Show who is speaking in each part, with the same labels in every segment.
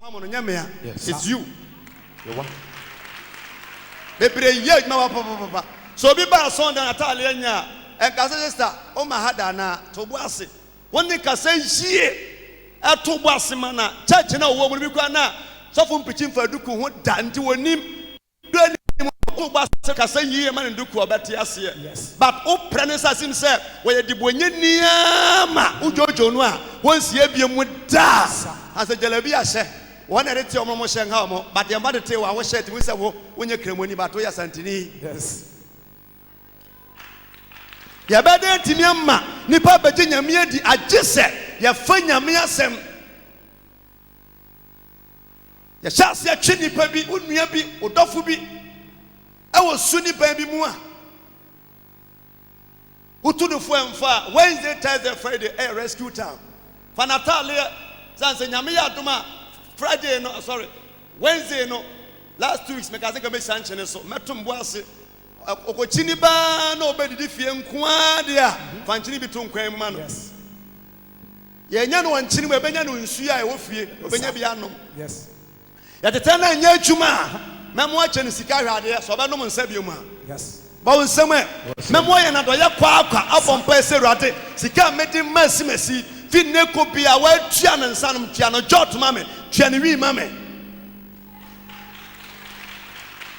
Speaker 1: It's you. So be by son than Italian and Casista, oh my hadana, Tobuasi. One day can say ye at Tobuasimana, church and a woman we can now. So from preaching for Duku, what done to a name. Yes. But O Prenesas himself, where the Bunyama, Ujo Noa, once ye be mudas as a Jalabia said. One at it, your Momo Shanghamo, but your mother tell I was said to Wissa when you came when you batoya Santini. Yes. Yabade Timiama, Nipa Virginia Miedi, I just said, Yafanya Miasem. Yashasia Chini Baby, Unmiabi, Udofubi. I was Sunni Baby Mua. Utu the Fuem Far, Wednesday, Thursday, Friday, air rescue town. Fanatalia, Sansenyamia Duma. Friday no, sorry, Wednesday no. Last 2 weeks, because I can be sanctioned. So, Matum Boise, Okochini ba no be di fie nkoa dia. Fanchini bi to nkwan ma no. Yes. Ye nya no wanchini we benya no nsu a e wo fie, obenya bi anom. Yes. Ya tete na nya adwuma. Memo ache no sika hwade so be nom nsa bi mu a. Yes. Ba wonsem e. Memo ye na do ye kwa abompa ese ruade. Sika medi masimasi. Fi neko bia wa tua no nsa no tua no jot mame. Tiani wi mame.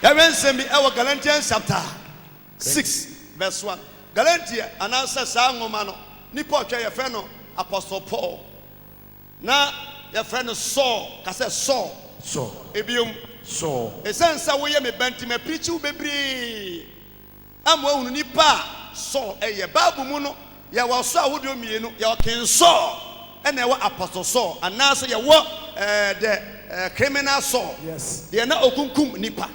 Speaker 1: Yawen me our Galatians chapter 6 verse 1. Galatians anasa sa ngoma no. Nipa twa ye fe no Apostle Paul. Na ye fe no Saul, ka se Saul. Saul. Ebium Saul. Esensa wo ye me benti me preach u bebre. Amwa hunu nipa Saul eye Bible mu no ye wo so ahodo mienu ye ken Saul. And there were Apostle Saul, and now say you were the criminal Saul. Yes. They are not okunkum nipa.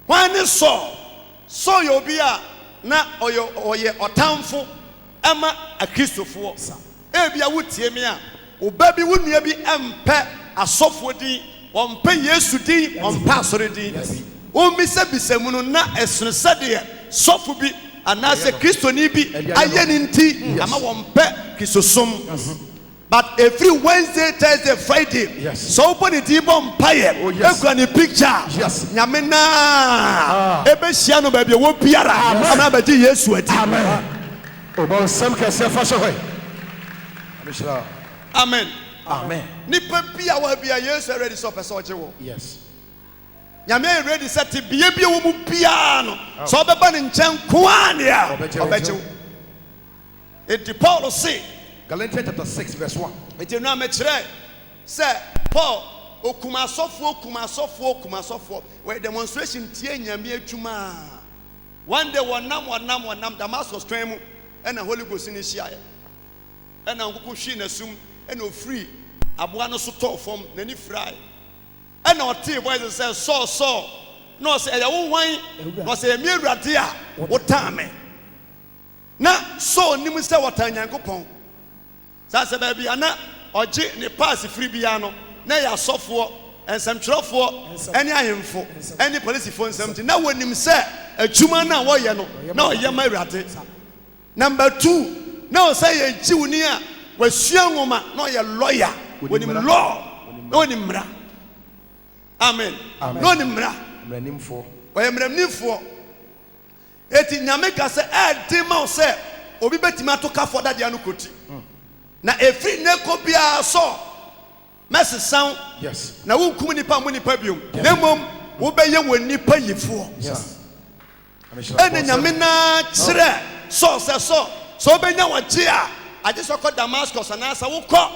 Speaker 1: When is Saul? So you be a na or ye or townful Emma a Christopher. Ebia would tell me, O baby would me be empe a software d, one pay yes to d, one pass already. O Mr. Bisemuno na esresadia, software be, and now say Christo nibi, ayen in tea, ama one pet Christosum. But every Wednesday, Thursday, Friday, yes. So open it even pie. Oh yes. Every picture. Yes. Nyamena. Ebesiano baby wo piara. Ana baji Yesu ati. Amen. Obo sam kase fa so hoy. Amen. Amen. Nipa bia wa bia Yesu ready so person oje wo. Yes. Nyame ready set bia bia wo mu bia no. So obeba ne nchen ko ania. Obeje. It Paul say Galatians chapter 6 verse 1. It is now mentioned. Say Paul, okumasofo, where demonstration tie nyame atuma. One day one nam Damascus train and a Holy Ghost in his shire. And a kukushi na sum and no free. Aboa no so talk from nani fry. And our tea boys say so. No say ya won no say me awurade a wotame. Na so nim say wotanyankopon. Sasa baby ana oje ne pass free bia no na ya sofo ensamtwerefo ene ahemfo ene policefo ensamti na wonim se adwuma na wo ye no na oye ma awurade. Number 2 na o say ye jiwni a wasua ngoma na oye lawyer wonim law na wonim mra. Amen. No wonim mra mranimfo oye mranimfo eti nyame ka se e di ma o se obi betima to ka for that dia no koti. Na every neko bia so mess sound. Yes. Na wo kum nipa mu nipa biom. Na mom wo beye won nipa yifo. Yes. Ene nyame na kire so benya wo je a age so ko Damascus na asa wo ko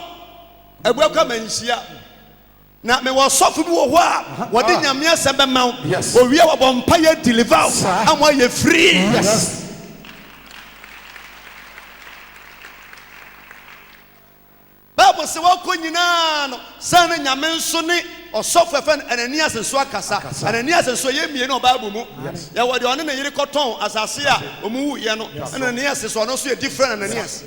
Speaker 1: ebuaka manhia. Na me wo sofu bi wo ho a wo de nyame asebe ma wo. Owie wo bompa ye deliver amwa ye free. Yes. Bible say wa ko nyina no san nyame nso ne osofo fe Ananias nso akasa. Ananias nso ye mie no Bible mu. Ya wo de one na yiri koton asase a omu wu ye no. Ananias so no so ye different Ananias.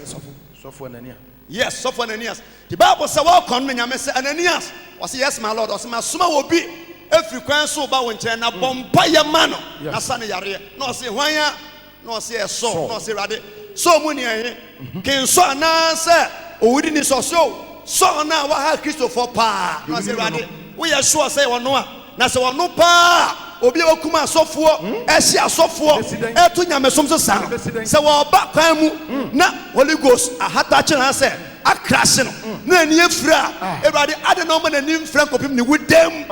Speaker 1: Sofo Ananias. Yes, Sofo Ananias. The Bible say wa ko no nyame say Ananias was yes my Lord. Was ma soma wo bi efri kwan so ba wo nchen na bompa ye ma no. Na sa ne yare. No say hwan ya no say eso no say rade. So mu ni ehe. Ken so na say owudi ni so so na wa ha Christopher pa na say rade we are sure say wono a na say wono pa obi okuma asofo ehia asofo eto nyamesom so sa say wo ba kwan mu na Holy Ghost ahata che na say akrase no na ani afira Ewurade ade no ma na ni mfra kopim ni wudem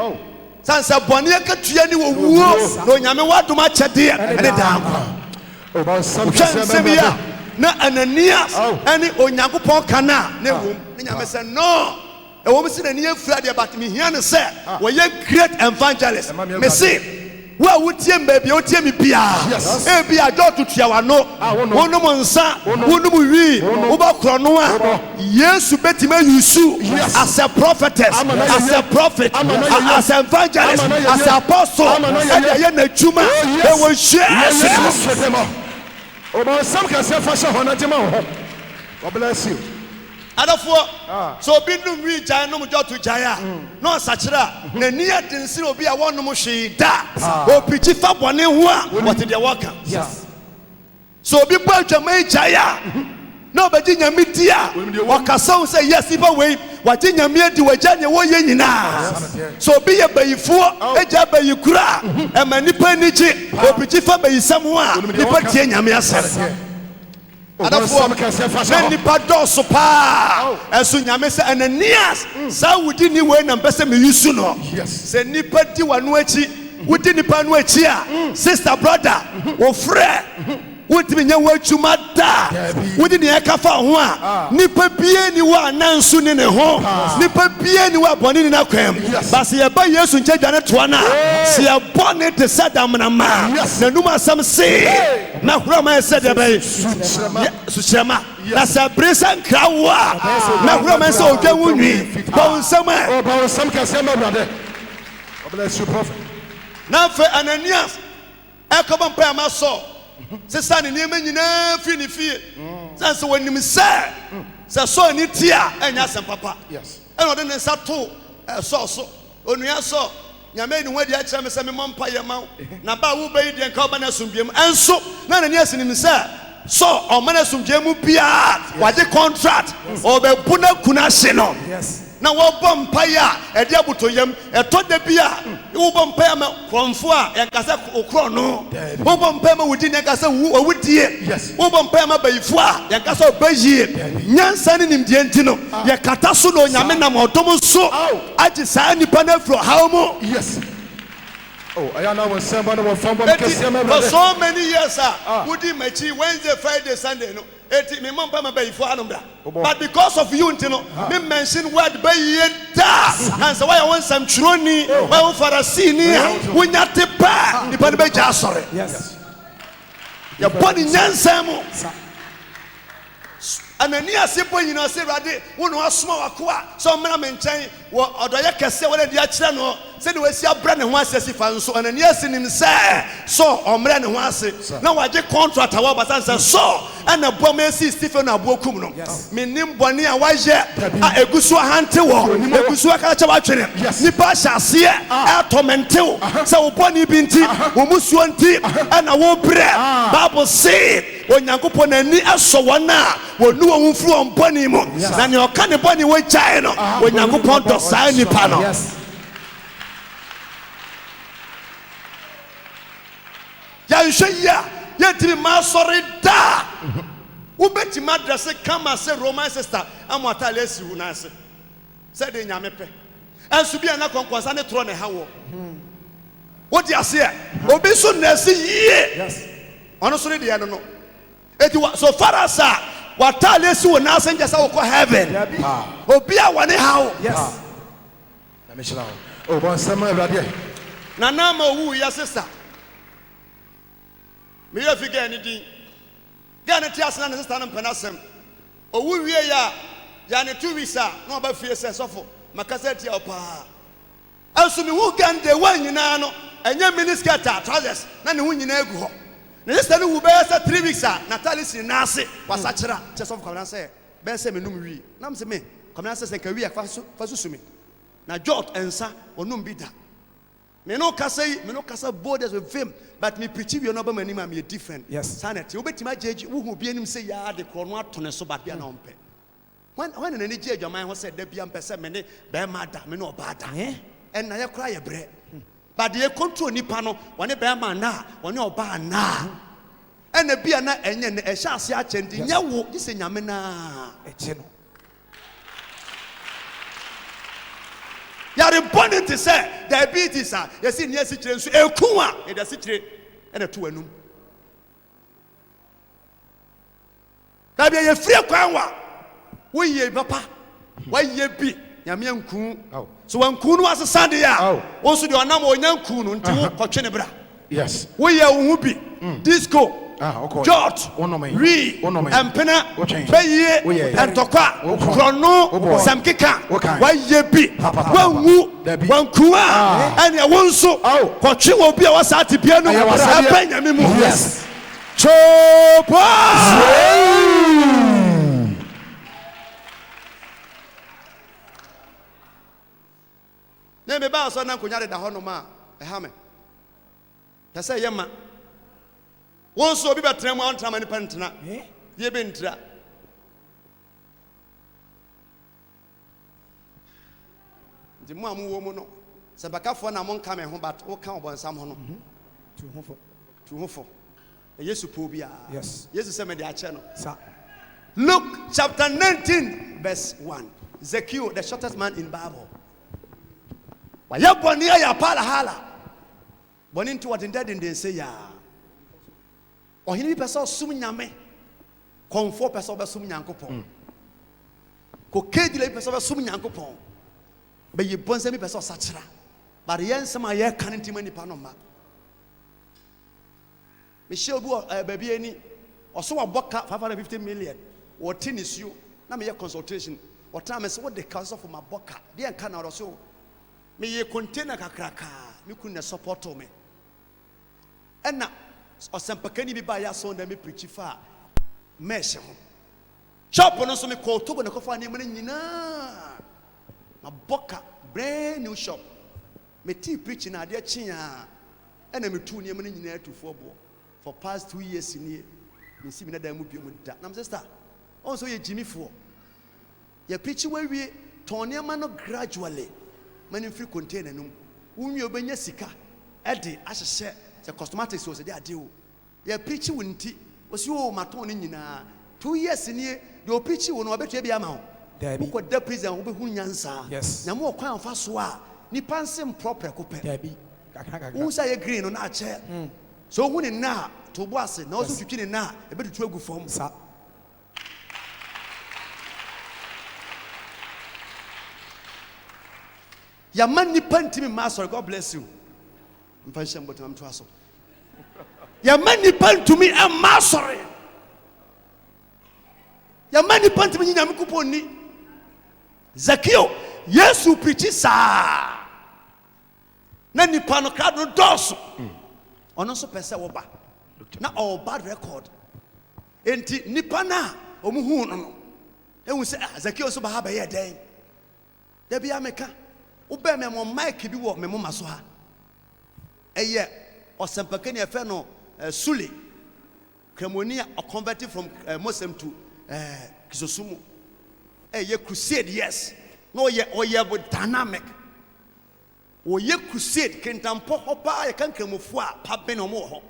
Speaker 1: sansa bone akatua ni wo wuo no nyame wadom akyede ene dan
Speaker 2: About some Semia.
Speaker 1: Na Ananias any Onyankopon kana na wom na nyame say no e wom se na ni afura de but me hia ne say we ye great evangelist me say wa wotie mbabi wotie me bia e bia do tutua wano wonum nsa wonum wi wo ba kro no a Yesu betima yusu as a prophetess as a prophet as an evangelist as an apostle e ye na twuma e wo hye
Speaker 2: About some can say fashion honor. God bless you.
Speaker 1: Adafo so bi num wi jan num jotu jaya no sachira na niya dinsi obi a wonum hwe da opichi fa bone ho a what the worker
Speaker 2: Yes.
Speaker 1: so obi bo adwama jaya na obaji nyame di a wakasa say yes iba we waji nyame adi waja ne wo ye nyina so obi ye bayifo eja bayikura e manipa niji opichi fa bayisam ho a nipa tie nyame asase Adafo na nipa doso pa eso nyame se Ananias sa wudi ni we na mpese me yusu no se nipa di wano achi wudi nipa no achi a sister brother wo frɛ wudi nya wachuma da wudi ne ekafa ho a nipa bie ni wa nansu ni ne ho nipa bie ni wa boni ni na kwam ba se ye ba Yesu nche dwane to na se ye boni de sadam na ma na numa asam se na hura ma se de be suchema na se bresan krawa na hura ma se odwa wunwi ba nsam a
Speaker 2: About some can say my brother. God bless you, prophet.
Speaker 1: na fe Ananias ekoba mpa ma so sister ni niam nyina fi ni fie sense wonim se so ni tia enya sem papa
Speaker 2: Yes.
Speaker 1: eno de ne sa to so onua so nyame ni hwadi a kire me se me mompa ye ma na ba wo bayi de nka oba na sumbiem enso na Ananias ni se so o mana sumbiem mu bia wade contract o be buna kuna hye no
Speaker 2: Yes.
Speaker 1: na wo bom paya e de abutoyam e to da bia wo bom paya ma kromfo a e kasa okro no wo bom paya ma wudi ne kasa wudie
Speaker 2: Yes.
Speaker 1: wo bom paya ma bayifo a e kasa obayie nyansa ne nimdie ntino ye kata so no nyame na modom so agi saa nipa na fro hawmo
Speaker 2: Yes. Oh, I know when somebody will from
Speaker 1: for so many years wudi machi Wednesday Friday Sunday no eti me mom pa ma bayifo anobra but because of you ntino me mention word bayi da and so why won some troni why won farasini wonya te pa nipa ne beja asore
Speaker 2: Yes.
Speaker 1: ya boni nyansa mu Ananias ebo nyina se rade wono asoma wakoa so mena me nkyɛn wo odoye kese wole dia kyerɛ no se de wasi abra ne ho asesi fa nso Ananias nim sɛ so omre ne ho ase na waje contract awa basan sɛ so ana bom esi Stephen abokum no menim bɔne a waje a egusu ahante wo egusu aka kyɛ watwene nipa hyase atomentew sɛ wo bɔne bi nti wo musuo nti ana wo brɛ Bible say Onyankopɔn ani aso wona wonu wo mfuru ompani mu na ne oka ne bɔne wo gyae no Onyankopɔn dɔ saa nipa no ya nhwe ya yetimi ma sori da wo beti madrase kama se Roman sister amota lesi hu na ase se de nyame pe ensu bia na konkonsa ne tro ne hawo wo di ase obi so na se yie ono so ne de no eti so far as what lesi hu na ase njasa wo ko heaven obi a wone hawo
Speaker 2: Let me show. Oh, but some brother.
Speaker 1: na na ma wu ya sister me ya figure anything ga na tia sana na sister na mpana sem owu wie ya ne 2 weeks na oba fie se sofo makasa tia opa anso me wu gande wan nyina no enya miniskirt trousers na ne hu nyina egu ho na sister no wu be sa 3 weeks na talisi na ase wasachira che sofo kwamna se be se me num wi na me se me kwamna se ka wi fa so sumi na jot ensa onum bi da me no kasa borders with him but me preach you no be mani ma me different
Speaker 2: Yes.
Speaker 1: sanity obetima jeji wo hu bi anim say ya de krono atone so ba bia na ompe when an energy your mind was said there be a person many bear mad me no bad and I cry a bread but the control ni pano when a bear man na when your ban na and a beer na and a shall see a chanting yawo is in Yamena you are important to say diabetes yes in yes it's a kuma and a city and a 2 anum that be a free kwanwa we ye papa why ye be nyame anku so wanku no was Sunday ya also the onam onyanku no nti wo kotwe ne bra
Speaker 2: yes
Speaker 1: we ye wo bi disco George we empena peye entokwa krono samkeka why ye be wanwu wanku and ya wonso kotwe wo bi a wasate bia no apa nyame mu yes chopa ne me ba so na konya de da ho no ma ha me ta say yema won so obi betra mu antra ma ni pentena ye be ntra di mu amu wo mu no se bakafo na mo nka me ho bat wo ka obonsam ho no tu ho fo yesu po bia yes yesu se me de a che no sa Luke chapter 19 verse 1 Zacchaeus the shortest man in Bible waya boni ya pala hala boni nti what dead in say ya ohini bi pesa sum nyame konfo pesa obesum nyankopon ko kedile pesa obesum nyankopon be ye bonse mi pesa osachira but yensem aye kan ntima nipa no ma me she obi baby ani oso waboka 550 million wo tinisuo na me ye consultation o time say what the council for my boka dey kan na so me ye container kakraka me kunna support me enna osempakani bi ba ya so na me preach fa mesh ho shop no so me ko to na kofa na me nyina ma boka brand new shop me tea preach na ade chia enna me tu ne me nyina atufo bo for past 2 years ni me si me na da mu bi mu da na me sister on so ye jimi fo ye preach we wie ton ne ma no gradually many free container num unwi obenya sika ede ahyehye se cosmetics so se de ade o ye preach wonti o si o maton ne nyina 2 years ni de o preach wo no obetua bia ma ho ko da prison wo be hu nyansa na mo kwan fa so a ni pansem proper ko pe da bi kakaka sa ye green no na ache so hu ni na to bo ase na o so twitwi ni na e be tutu agu fom sa ya mani pantimi master God bless you mfanshem botam to aso ya mani pantumi a master ya mani pantimi nyame kuponi Zacchaeus Yesu preach sa na nipa no ka no doso ono so pese wo ba na all bad record enti nipa na omuhu no no ehu se Zacchaeus so ba ha ba ye den da bia meka ube me mo mic bi wo me mo maso ha eye osempakani efe no Sule Cremonia converted from Muslim to Kisosumu eye crusade yes no ye dynamic oye crusade kentampo hopa ye kan kremofo a pa be no mo ho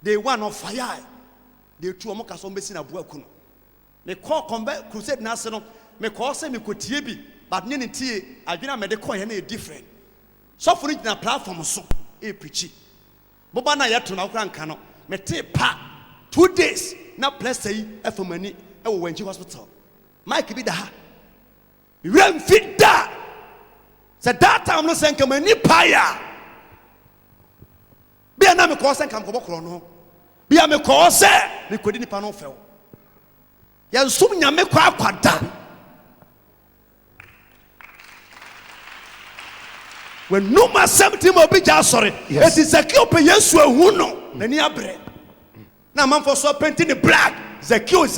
Speaker 1: they one on fire they two mo kaso mbesi na bu akuno me call convert crusade na se no me call se me kotie bi but nene tie adwena me de call ye na different so for na platform so e preach boba na ye to na kra nka no me te pa 2 days na plaster yi efomani e wo wanji hospital mike bi da ha rem fit da se that time no senka mani paya bia na me call senka mko bokro no bia me call se me kodi nipa no few ya nsum nyame kwa akwada when no ma something obi ja sorry it is Zacchaeus pe Yesu ehu no nani abre na man for so painting the black Zacchaeus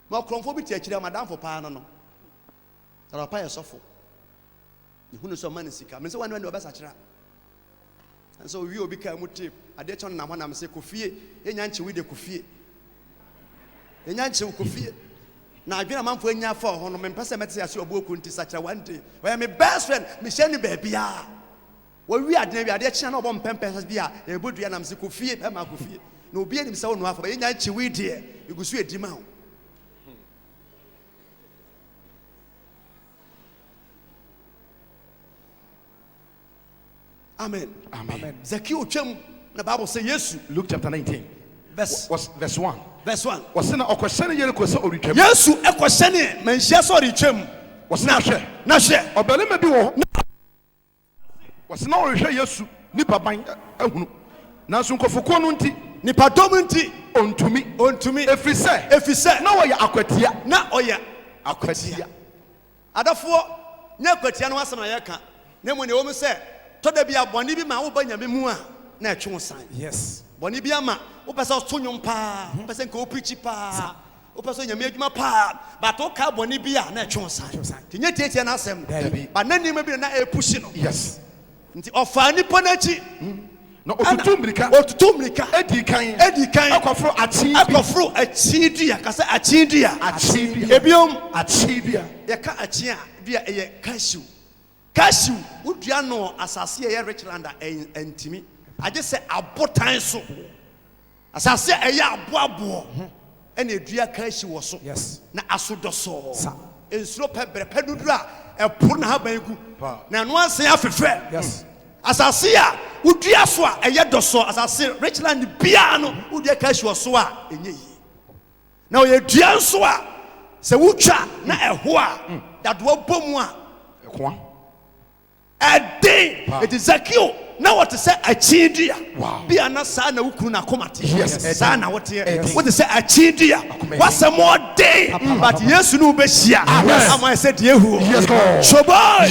Speaker 1: ma kronfo bi ti akire madam for pa no no tara pa yesofo ehu no so man sika me se wan wan obesa kira and so we obi ka mu tape ade chon na ho na me se kofie enya nche we de kofie enya nche ukofie na adwena manfo enya fa ho no mempese mete ase oboku nti sacha one day why my best friend me share ni ba bia wo wi adena wi ade kina na obo mpempese bia e bodua nam se kofie e ma kofie na obi anim se wo no afa enya nche wi de igusu edima ho. Amen.
Speaker 2: Amen.
Speaker 1: Zacchaeus came. The Bible says yes.
Speaker 2: Luke chapter 19. Verse 1.
Speaker 1: Verse 1.
Speaker 2: Was na okwashane yere kwese oritwam.
Speaker 1: Yesu ekwashane menhia so oritwam.
Speaker 2: Was na hwe.
Speaker 1: Na hwe.
Speaker 2: Obelema bi wo. Was na orihwe Yesu nipa ban ahunu. Nanso nkofoko no nti
Speaker 1: nipa dom nti ontumi efise
Speaker 2: na wo ya akwatia
Speaker 1: na oya akwatia. Adafo nya akwatia no asem na yeka. Na mu ne wo mu se toda bia boni bi ma wo ba nyame mu a na etwe san.
Speaker 3: Yes.
Speaker 1: Boni bi ama wo pese so nwom pa, wo pese nka wo preach pa, wo pese nyame adwuma pa, but wo ka boni bi a na etwe san. Tinye tietie na asem. Ba na nima bi na e push no.
Speaker 2: Yes.
Speaker 1: Nti ofa nipa na chi.
Speaker 2: No otutumrika edi kan akofro achi
Speaker 1: dua kasa achi dua ebiom
Speaker 2: achi dua
Speaker 1: ye ka achi a dua eye cashew udua no asase ye Richland entimi age se abotan so asase eye aboabo ene dua cashew wo so na asodoso ensuro pebre peduduru a epo na habanku na no anse afefe
Speaker 3: yes
Speaker 1: asase a udua so a eye doso asase Richland bia no udua cashew so a enye yi na oye dua so a se wutwa na eho a dadoa bomu a
Speaker 2: ekwa
Speaker 1: ade it is Zacchaeus na what say achidua bia na sa na wukuru na komate sa na what say achidua what's more day but yesu no be hia am I said yehu choboy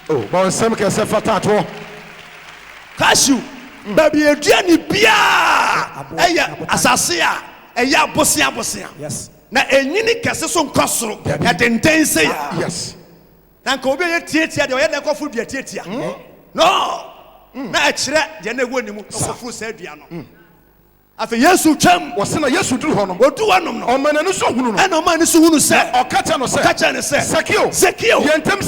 Speaker 2: oh bon sem ke se fatato
Speaker 1: cashew baby edua ni bia eya asase a eya abosia
Speaker 3: yes
Speaker 1: na enyini kese so nkosoro ya dendense ya
Speaker 2: yes
Speaker 1: na nka obi ye tietia de oye na kofu dua tietia no na akire de na ewu nimu kofu sa dua no afa yesu twam
Speaker 2: wasena yesu duru ho no
Speaker 1: odu wanom no
Speaker 2: o manani so hunu no
Speaker 1: e no man so hunu se
Speaker 2: o kacha no se Zacchaeus yentam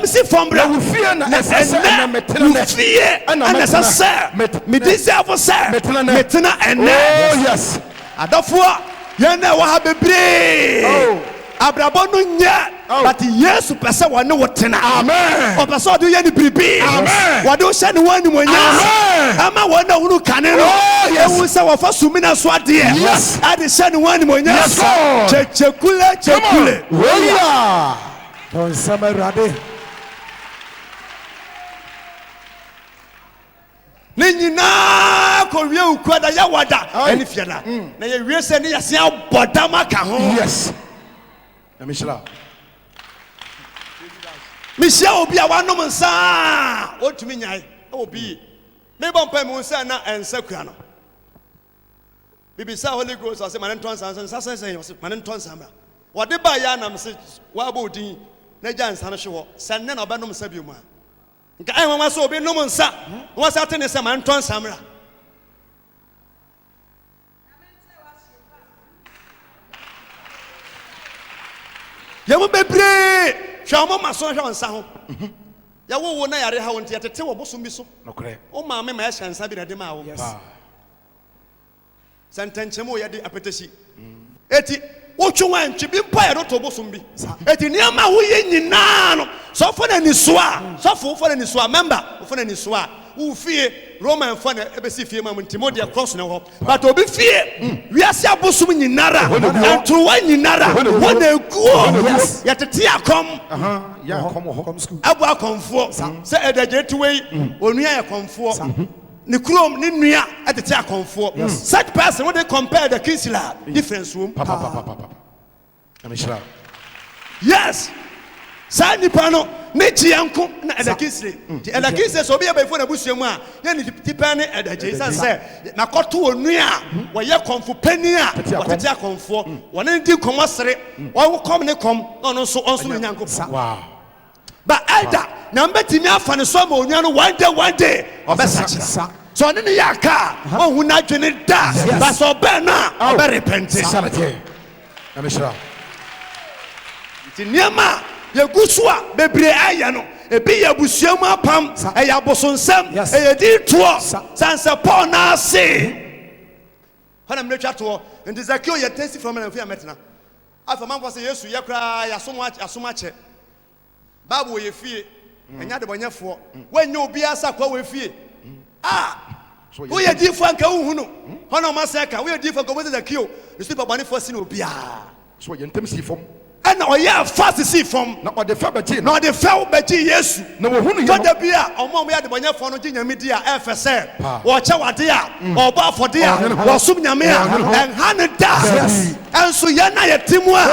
Speaker 2: si
Speaker 1: fombra
Speaker 2: na ufie na esese na metena
Speaker 1: na sase me disafo se metena ene
Speaker 2: oh yes
Speaker 1: adafo yena wa ha bebre abrabo no nya but yesu pese wone wotena
Speaker 2: amen
Speaker 1: o pese odo ye ni bibi
Speaker 2: amen
Speaker 1: wode o hye ne wani monya
Speaker 2: amen
Speaker 1: ama wona hunu kane no ewu se wo fa sumina so ade
Speaker 2: yes
Speaker 1: ade hye ne wani monya chekule
Speaker 2: oya
Speaker 3: don samarade
Speaker 1: ni nyina ko wie ukwada ya wada eni fiada na ye wie se ni yase abodama ka ho
Speaker 2: yes na mishla
Speaker 1: obi a wanom nsa otumi nyai obi me bon pa mu nsa na ensa kua no bibisa Holy Ghost ase manen ton nsa say manen ton nsa mra wode ba ya nam se wa ba odin na gya nsa no hwe ho sanne na obanom nsa bi mu a nka ai mama so obi nom nsa won sa tene se manen ton nsa mra yamu bebre hwamo maso hwe nsa ho ya wo na yare ha won te tete wo bosom bi so
Speaker 2: nokre
Speaker 1: o ma me ma ya nsa bi na de ma wo santanchem o ya de apetesi eti wotwe ntwe bi mpa ya to bosom bi eti niama wo ye nyina no so fo na ni so a so fo na ni so a member fo na ni so a wo fie Roman fo na ebesi fie ma ntimo de cross na ho but obi fie wiase abosom nyinara antro wa nyinara wo na eguo ya tete akom
Speaker 2: ya akom ho
Speaker 3: school
Speaker 1: abu akomfo se edaje tuwe onua ya akomfo ni krom ni nua atete akomfo such person when they compare the kinsila difference room
Speaker 2: papa na mishla
Speaker 1: yes sa nipa no ne jianko na edakisire di edakisire so be ya befo na busuamu a ye ni tipa ne edaje say na koto onua wo ye konfo pani a watete akomfo wona ndi komosere wo kom ne kom no so onso nyanko
Speaker 2: wow
Speaker 1: but elder na mbetimi afa ne so ma onua no one day obesacha so ɔne ne yɛ aka ɔhu n'adwene da ba sɛ ɔbɛn no a ɔbɛrepɛnte nti nneɛma yɛgu so a bebree ayɛ no ebi yɛ abusua mu apam ɛyɛ abosonsɛm ɛyɛ di toɔ sansɛ Paul n'ase hɔn na mmetwa toɔ nti Zakeo yɛ tɛnsi fam na nfi amɛtena afa manfo sɛ Yesu yɛ koraa yɛasom akyɛ Bible yɛ fie ɛnya de bɔnyɛfoɔ wɔnyɛ obi asa kɔ wɔ fie woyɛ difo anka wohu no hɔn na ɔma sɛ ka woyɛ difo anka wɔsɛ Zakeo ne so babɔnefoɔ si na obiara
Speaker 2: so yɛ ntɛm si fam
Speaker 1: ɛna ɔyɛ fast si fam
Speaker 2: na ɔde fɛ bɛgye
Speaker 1: na ɔde fɛ bɛgye Yesu
Speaker 2: na wɔhu no
Speaker 1: yɛ bi a ɔmo yɛ de bɔnyɛfoɔ no gye nyame di a ɛfɛ sɛ wɔkyɛ wade a ɔbɔ afɔde a wɔsom nyame a ɛnha ne da ɛnso yɛn na yɛte mu a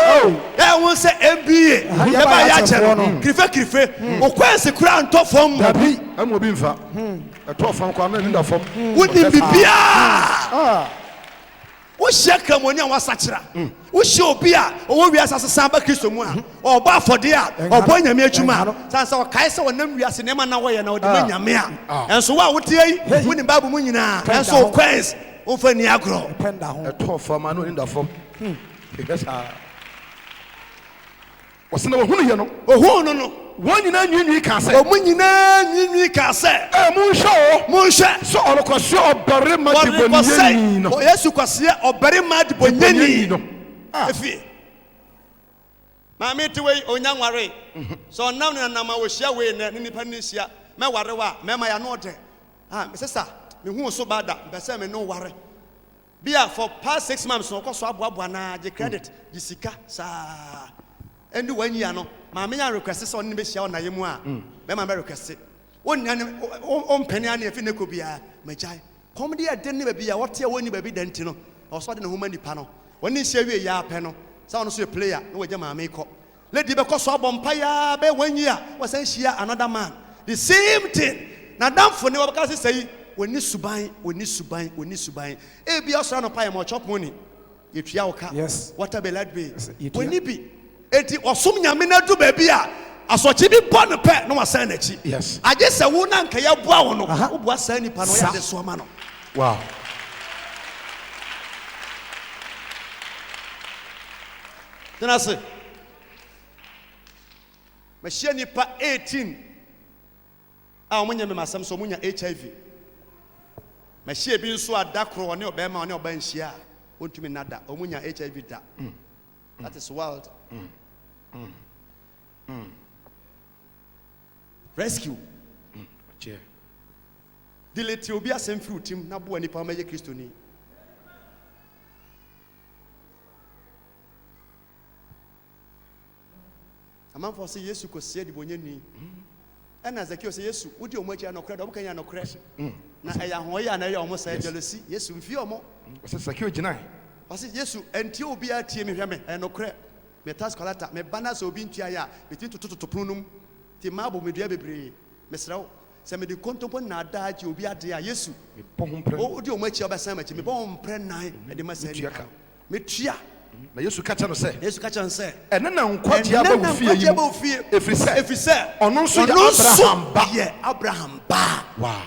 Speaker 1: ɛho sɛ MBA yɛba yɛ akyɛ no kirifekirife ɔkwansi kura ntɔ fam
Speaker 2: dabi ɛma obi mfa ɛtɔ fam kwa na ne da fam
Speaker 1: wonim bibia wohyia kramoni a wasakyera wohyia obi a ɔwɔ wiase asesa ba Kristo mu a ɔbɔ afɔde a ɔbɔ nyame adwuma sansa ɔkae sɛ ɔnam wiase nneɛma na wɔyɛ na ɔde ma nyame a ɛnso wo a wotie yi wonim Bible mu nyinaa ɛnso ɔkwɛns womfa ni agorɔ
Speaker 2: ɛtɔ fam a na ne da fam wɔsɛ na wɔhu no yɛ no
Speaker 1: ɔhu no no
Speaker 2: wɔn nyinaa nwiinwii ka sɛ
Speaker 1: ɔmo nyinaa nwiinwii ka sɛ monhwɛ
Speaker 2: sɛ ɔrekɔsɛ ɔbarima de bɔnyɛni no
Speaker 1: Yesu kɔseɛ ɔbarima de bɔnyɛni no efie maame te wei onya nware sɛ ɔnam ne nanam a wɔhyia wei ne nipa ne hyia mɛware wa mɛma ya no ɔdɛ mesesa mehu so bada mpɛ sɛ me no ware bia for past 6 months no ɔkɔ so aboaboa na gye credit gye sika saa ɛndi wanyi no maame nya request sɛ ɔne bɛhyia ɔna yɛ mu a bɛma bɛ request wonya ne ɔmpɛne ane afi ne ko bia magyae kɔmde yɛ den ne baabi a wɔte a wɔni baabi da nti no ɔsɔ de ne homa nipa no wɔne hyia wie yɛ apɛ no sɛ ɔno so yɛ player na wɔgya maame kɔ lady bɛkɔ so abɔ mpa ya bɛ wanyi a wɔsan hyia another man the same thing na damfo ne wɔbɛka sɛ sɛyi wɔni suban ebi ɔsɔre no pa yɛ ma ɔchɔp money yɛtua wo ka water be light be wɔni bi enti ɔsom nyame na du baabi a asɔkye bi bɔ ne pɛ na wasan n'akyi agye sɛ wo na nka yɛboa wo no woboa saa nipa no ɔyɛ ade soɔma no
Speaker 2: wow
Speaker 1: tena se mahyia nipa 18 a ɔmo nyɛ memasɛm so ɔmo nya HIV mahyia bi nso a da koro ɔne ɔbɛrima ɔne ɔba nhyia a ɔntumi nada ɔmo nya HIV da that is wild rescue delete obi asɛm firi utim na boa nipa ɔmɛyɛ kristoni amanfo sɛ Yesu kɔsie de bonyani ɛna Zakeo sɛ Yesu wodi ɔmo akyi anɔkorɛ da ɔmo kan yɛ anɔkorɛ na ɛyɛ ahoɔyɛ na ɛyɛ ɔmo sɛ jealousy Yesu mfie ɔmo
Speaker 2: wɔsɛ Zakeo gyinae
Speaker 1: wɔsɛ Yesu ɛntie obi atie me hwɛ me ɛnɔkorɛ me tax collector me bana sɛ obi ntua yɛ a betimi tototo pono nom ti ma bɔ medua bebree mesrɛ wo sɛ mede kontompo na ada agye obi ade a Yesu wodi ɔmo akyi ɔbɛsan makyi me bɔ ɔmo mprɛ nan ɛde ma sɛ nipa metua
Speaker 2: na Yesu ka kyɛ no sɛ ɛne na nkwagye aba wo fie yi ɛfiri sɛ ɔno nso yɛ
Speaker 1: Abraham ba
Speaker 2: wow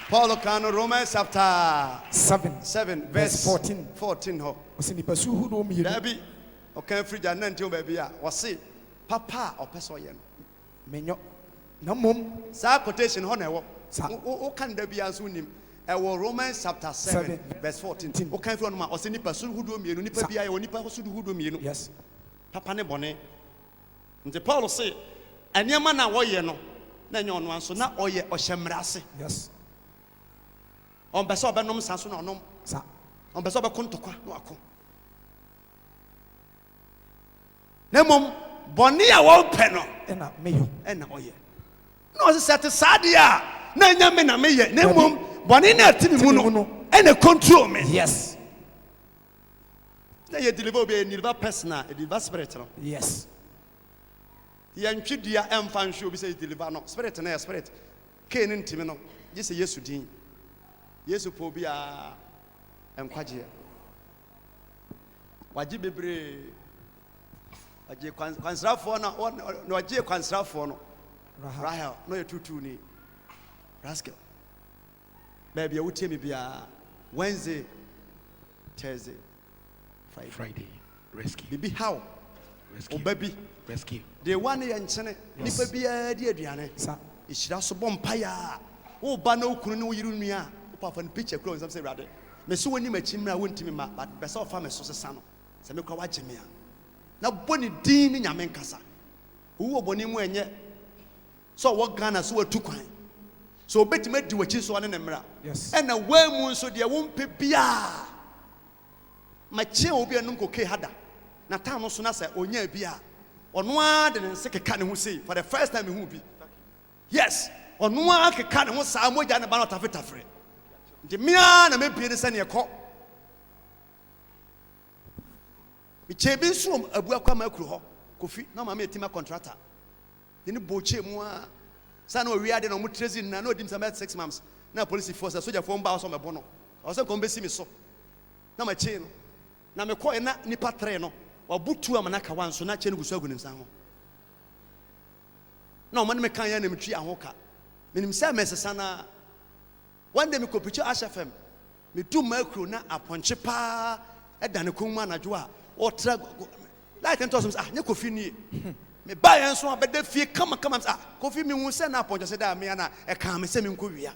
Speaker 1: Paul can Romans chapter
Speaker 3: 7
Speaker 1: verse
Speaker 3: 14
Speaker 1: ho
Speaker 3: ɔsɛ nipa su hu no mi
Speaker 1: dabi ɔkan firi gya na ntiw baabi a wɔse papa a ɔpɛ sɛ ɔyɛ no
Speaker 3: menyo na mom
Speaker 1: saa quotation hɔ na ɛwɔ wo kan da bia nso nim ɛwɔ Romans chapter 7 verse 14 ɔkan firi no ma ɔsɛ nipa su hu do mienu nipa bia yɛ nipa su hu do mienu
Speaker 3: yes
Speaker 1: papa ne bɔne nti Paul se ɛnneɛma na wɔyɛ no na nyɛ ɔno anso na ɔyɛ ɔhyɛ mmara ase
Speaker 3: yes
Speaker 1: ɔmpɛ sɛ ɔbɛnom sa so na ɔnom
Speaker 3: sa
Speaker 1: ɔmpɛ sɛ ɔbɛko ntɔkwa na wako na mmom bɔne a wɔmpɛ no
Speaker 3: ɛna meyɔ
Speaker 1: ɛna ɔyɛ na ɔsɛ sɛ te saa deɛ a na ɛnyɛ me na meyɛ na mmom bɔne na ɛte me mu no ɛna control me
Speaker 3: yes
Speaker 1: na yɛ deliver obi yɛ deliver person a deliver spirit no
Speaker 3: yes
Speaker 1: yɛntwe dua ɛmfa nhwe obi sɛ deliver no spirit na yɛ spirit kee ne ntimi no gye sɛ Yesu din Yesu po bi a enkwagye wagye bebree wagye kwansrafo no wagye kwansrafo no Rahel no you tutu ni rascal baby you tell me bia Wednesday Thursday
Speaker 2: Friday rescue
Speaker 1: bibi how
Speaker 2: rescue
Speaker 1: baby
Speaker 2: rescue
Speaker 1: the one ya nchene nipa bia di aduane ishira so bompa ya wo ba na okunu ne wo yiru nua wo pa fa no picture kro nsam say rade me so woni machi mra wontimi ma but be so fa me so sesa no se me kwa wagye me a na boni din ni nyame nkasa wo boni mu enye so wo Ghana so watu kwan so obetima di wachi so ne mra and na wa mu so de wo mpe bia machi obi anu koke hada na ta no so na se onya bia ono a de nse keka ne ho sei for the first time hu bi yes ono a keka ne ho saa moja ne ba no tafetafre nti mia na mebie ne se ne ekọ mi chebi nsuom abu akwa makuru ho kofi na mama etima contractor ni boche mu a sana o wiade na mo trezi na odim some 6 months na police force soldier for mba so mebo no o se ko mbesi mi so na ma che no na me ko na nipa 3 no wabutu amana ka wan so na che ne gusu agu ne nsan ho na o man me kan ya na metwi ahoka menim se mesesa na one day me ko picture HFM me du makuru na aponche pa edane konmu anadwo a o tra like ento so nye kofi ni me ba yan so abeda fie kama kofi mi hu se na aponche se da me na e kan me se me nko wia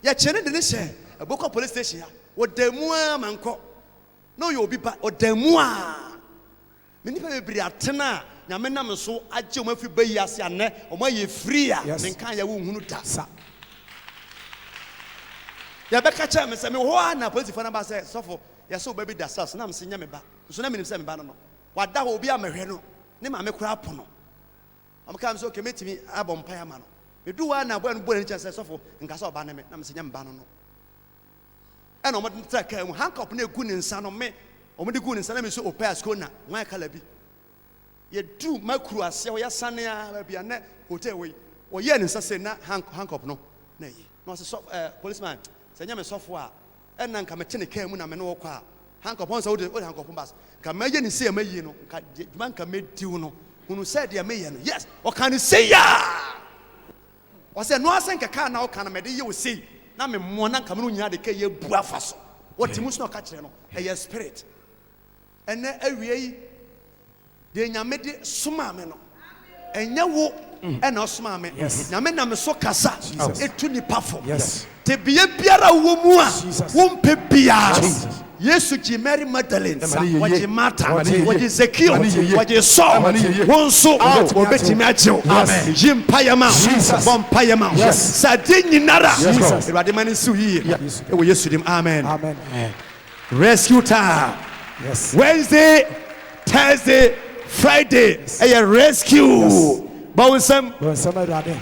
Speaker 1: ya chene de ne she aboko police station ya o damu a manko no yo obi ba o damu a me nipa be biri atena nyame na me so agye o mafi bayi ase ane o ma ye free a me kan ya wo hunu da ya be ka cha me se me ho na police for na ba se sofo ya so baby da sas na me se nya me ba so na me nim se me ba no wada ho obi amehwe no ne ma me kura po no am kam so ke metimi abom pa ya ma no me du wa na bo no bo ni cha se sofo nka so ba na me na me se nya me ba no no e no mo tra ka mu handcuff na egu ni nsa no me o mo de gu ni nsa na me so opa asko na wan kala bi ye du makuru ase o ya sane a bia na hotel we o ye ni nsa se na handcuff no na yi no se so policeman se nya me sofo a e na nka me che ne ka mu na me no wo kwa handcuff on so o handcuff bas ka ma ye ni se ma yi no ka djuma nka me diu no hunu se de me ye no yes o kan se ya o se no asen ka na o kan me de ye o sei na me mo na nka me no nya de ka ye bu afa so what mu so ka kire no e ye spirit ene awie yi de nya me de soma me no enya wo e na soma me nya me na me so kasa etu ni pafo te bia biara wo mu a wo mpe bia Yesu ji Mary Magdalene waje Martha waje Zekio waje Saul wonso obetimi ajew amen jimpa yama bompa yama sade nyinara Ewade mani su yi e wo Yesu dim amen rescue time Wednesday Thursday Friday rescue bawnsam Ewade